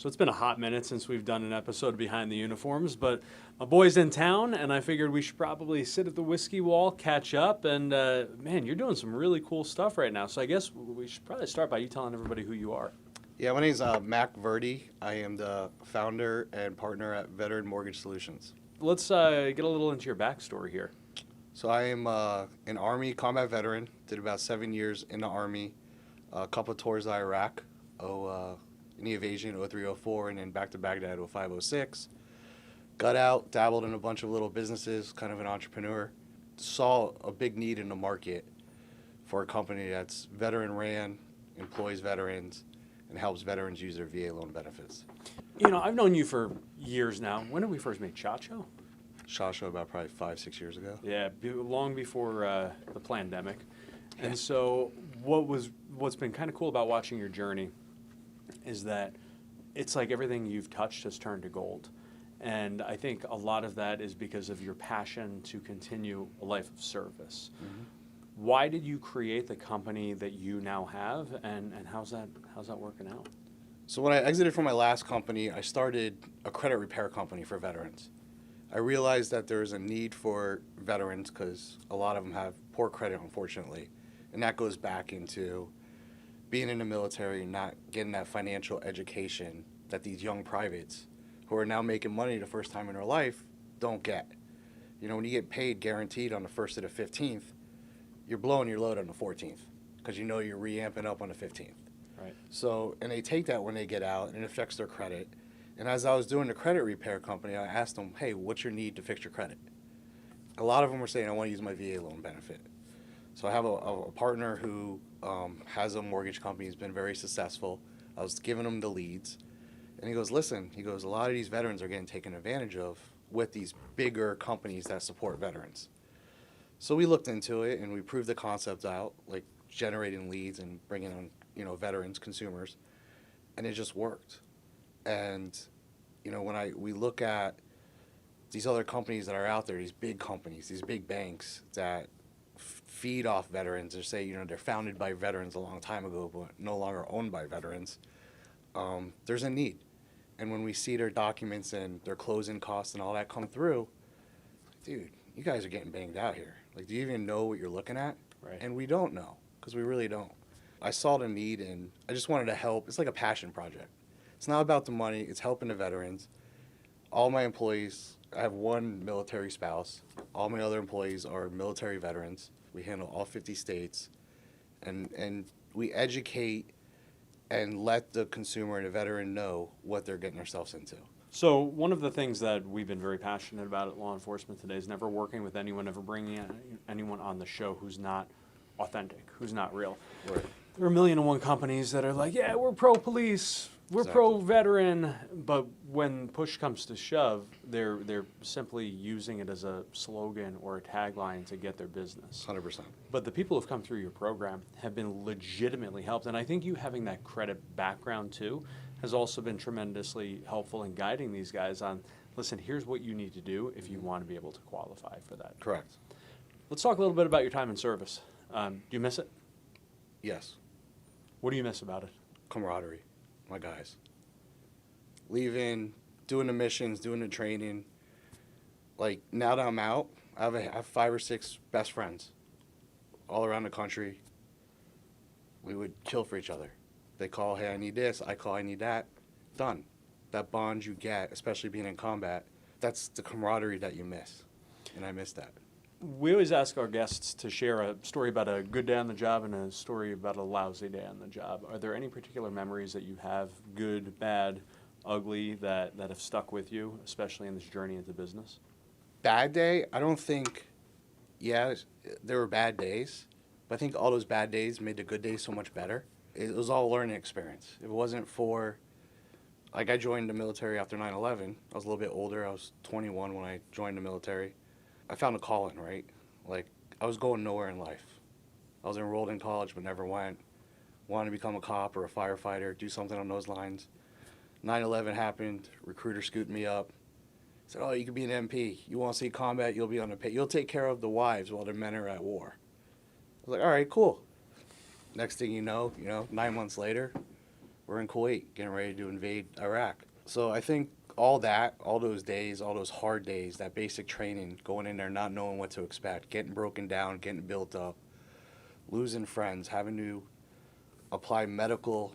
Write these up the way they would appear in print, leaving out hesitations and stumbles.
So it's been a hot minute since we've done an episode behind the uniforms, but my boy's in town, and I figured we should probably sit at the whiskey wall, catch up, and man, you're doing some really cool stuff right now. So I guess we should probably start by you telling everybody who you are. Yeah, my name is Mac Verdi. I am the founder and partner at Veteran Mortgage Solutions. Let's get a little into your backstory here. So I am an Army combat veteran. Did about 7 years in the Army, a couple of tours to Iraq, in the invasion, 0304, and then back to Baghdad, 0506. Got out, dabbled in a bunch of little businesses, kind of an entrepreneur. Saw a big need in the market for a company that's veteran ran, employs veterans, and helps veterans use their VA loan benefits. You know, I've known you for years now. When did we first meet? Chacho? Shot show about probably 5-6 years ago. Yeah, long before the pandemic. And so what's been kind of cool about watching your journey is that it's like everything you've touched has turned to gold. And I think a lot of that is because of your passion to continue a life of service. Mm-hmm. Why did you create the company that you now have, and how's that working out? So when I exited from my last company, I started a credit repair company for veterans. I realized that there's a need for veterans because a lot of them have poor credit, unfortunately. And that goes back into being in the military and not getting that financial education that these young privates who are now making money the first time in their life don't get. You know, when you get paid guaranteed on the 1st to the 15th, you're blowing your load on the 14th because you know you're re-amping up on the 15th. Right. So, and they take that when they get out and it affects their credit. And as I was doing the credit repair company, I asked them, hey, what's your need to fix your credit? A lot of them were saying, I want to use my VA loan benefit. So I have a partner who has a mortgage company. He's been very successful. I was giving him the leads. And he goes, listen, a lot of these veterans are getting taken advantage of with these bigger companies that support veterans. So we looked into it and we proved the concept out, like generating leads and bringing on, veterans, consumers. And it just worked. And, when we look at these other companies that are out there, these big companies, these big banks that feed off veterans or say, they're founded by veterans a long time ago, but no longer owned by veterans, there's a need. And when we see their documents and their closing costs and all that come through, dude, you guys are getting banged out here. Like, do you even know what you're looking at? Right. And we don't know, because we really don't. I saw the need, and I just wanted to help. It's like a passion project. It's not about the money. It's helping the veterans. All my employees, I have one military spouse. All my other employees are military veterans. We handle all 50 states. And we educate and let the consumer and the veteran know what they're getting themselves into. So one of the things that we've been very passionate about at law enforcement today is never working with anyone, never bringing anyone on the show who's not authentic, who's not real. Right. There are 1,000,001 companies that are like, yeah, we're pro-police, we're pro-veteran, but when push comes to shove, they're simply using it as a slogan or a tagline to get their business. 100%. But the people who've come through your program have been legitimately helped, and I think you having that credit background too has also been tremendously helpful in guiding these guys on, listen, here's what you need to do if you want to be able to qualify for that. Correct. Let's talk a little bit about your time in service. Do you miss it? Yes. What do you miss about it? Camaraderie. My guys. Leaving, doing the missions, doing the training. Like, now that I'm out, I have 5 or 6 best friends all around the country. We would kill for each other. They call, hey, I need this. I call, I need that. Done. That bond you get, especially being in combat, that's the camaraderie that you miss. And I miss that. We always ask our guests to share a story about a good day on the job and a story about a lousy day on the job. Are there any particular memories that you have, good, bad, ugly, that have stuck with you, especially in this journey into business? Bad day, I don't think, yeah, there were bad days, but I think all those bad days made the good days so much better. It was all a learning experience. It wasn't for, like, I joined the military after 9/11. I was a little bit older. I was 21 when I joined the military. I found a calling, right? Like, I was going nowhere in life. I was enrolled in college but never went. Wanted to become a cop or a firefighter, do something on those lines. 9/11 happened. Recruiter scooted me up. Said, oh, you could be an MP. You want to see combat, you'll be on the pay. You'll take care of the wives while their men are at war. I was like, all right, cool. Next thing you know, 9 months later, we're in Kuwait, getting ready to invade Iraq. So I think all that, all those days, all those hard days, that basic training, going in there not knowing what to expect, getting broken down, getting built up, losing friends, having to apply medical,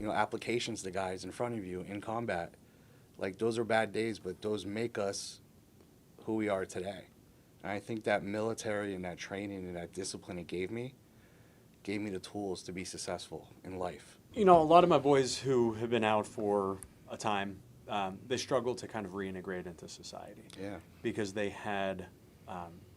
applications to guys in front of you in combat. Like, those are bad days, but those make us who we are today. And I think that military and that training and that discipline it gave me the tools to be successful in life. A lot of my boys who have been out for a time, they struggle to kind of reintegrate into society. Yeah. Because they had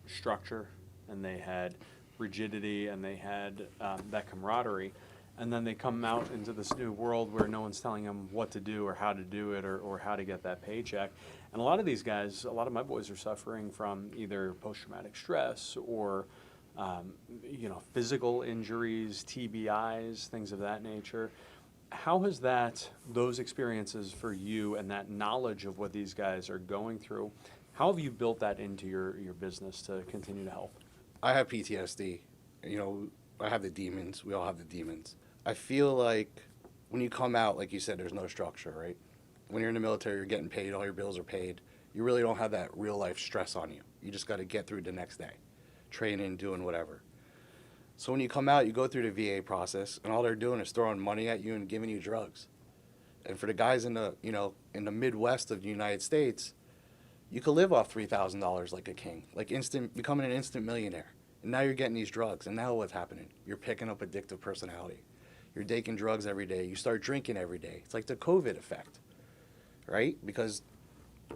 structure and they had rigidity and they had that camaraderie. And then they come out into this new world where no one's telling them what to do or how to do it or how to get that paycheck. And a lot of these guys, a lot of my boys are suffering from either post-traumatic stress or, physical injuries, TBIs, things of that nature. How has those experiences for you and that knowledge of what these guys are going through, how have you built that into your business to continue to help? I have PTSD. I have the demons. We all have the demons. I feel like when you come out, like you said, there's no structure, right? When you're in the military, you're getting paid, all your bills are paid. You really don't have that real life stress on you. You just got to get through the next day, training, doing whatever. So when you come out, you go through the VA process, and all they're doing is throwing money at you and giving you drugs. And for the guys in the Midwest of the United States, you could live off $3,000 like a king, like becoming an instant millionaire. And now you're getting these drugs, and now what's happening? You're picking up addictive personality. You're taking drugs every day. You start drinking every day. It's like the COVID effect, right? Because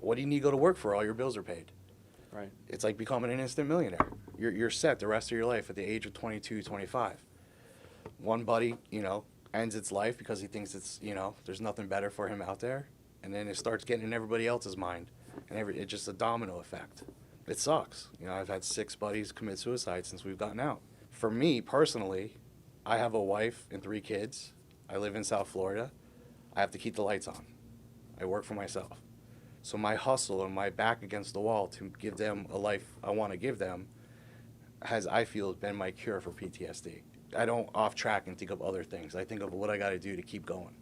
what do you need to go to work for? All your bills are paid. Right. It's like becoming an instant millionaire. You're set the rest of your life at the age of 22, 25. One buddy, ends its life because he thinks it's, there's nothing better for him out there. And then it starts getting in everybody else's mind. And it's just a domino effect. It sucks. I've had 6 buddies commit suicide since we've gotten out. For me, personally, I have a wife and 3 kids. I live in South Florida. I have to keep the lights on. I work for myself. So my hustle and my back against the wall to give them a life I want to give them has, I feel, been my cure for PTSD. I don't off track and think of other things. I think of what I got to do to keep going.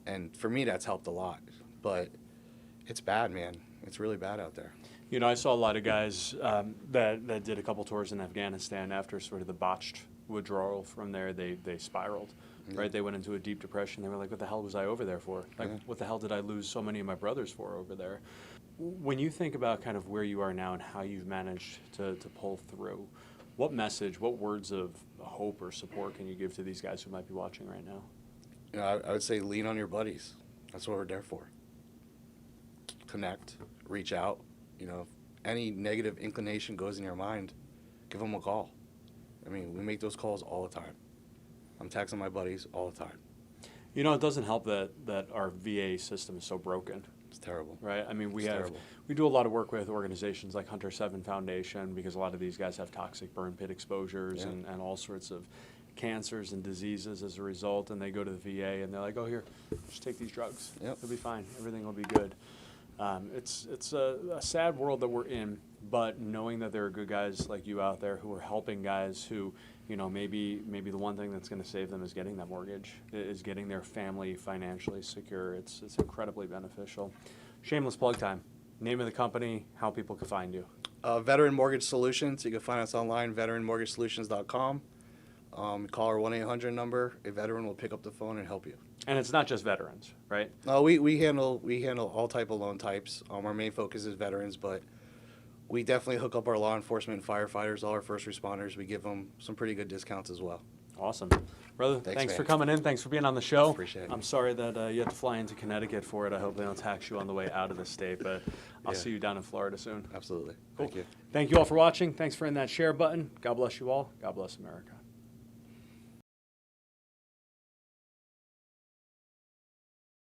And for me, that's helped a lot. But it's bad, man. It's really bad out there. I saw a lot of guys that did a couple tours in Afghanistan after sort of the botched withdrawal from there. They spiraled, right? They went into a deep depression. They were like, what the hell was I over there for? Like, what the hell did I lose so many of my brothers for over there? When you think about kind of where you are now and how you've managed to pull through, what message, what words of hope or support can you give to these guys who might be watching right now? I would say lean on your buddies. That's what we're there for. Connect, reach out. If any negative inclination goes in your mind, give them a call. We make those calls all the time. I'm texting my buddies all the time. It doesn't help that our VA system is so broken. It's terrible. Right? We do a lot of work with organizations like Hunter 7 Foundation because a lot of these guys have toxic burn pit exposures and all sorts of cancers and diseases as a result, and they go to the VA and they're like, oh, here, just take these drugs. Yep. It'll be fine. Everything will be good. It's a sad world that we're in, but knowing that there are good guys like you out there who are helping guys who, maybe the one thing that's going to save them is getting that mortgage, is getting their family financially secure. It's incredibly beneficial. Shameless plug time. Name of the company, how people can find you. Veteran Mortgage Solutions. You can find us online, veteranmortgagesolutions.com. Call our 1-800 number. A veteran will pick up the phone and help you. And it's not just veterans, right? No, we handle all type of loan types. Our main focus is veterans, but we definitely hook up our law enforcement and firefighters, all our first responders. We give them some pretty good discounts as well. Awesome. Brother, thanks for man. coming in. Thanks for being on the show. Appreciate it. I'm sorry that you have to fly into Connecticut for it. I hope they don't tax you on the way out of the state, but I'll see you down in Florida soon. Absolutely. Cool. Thank you. Thank you all for watching. Thanks for hitting that share button. God bless you all. God bless America.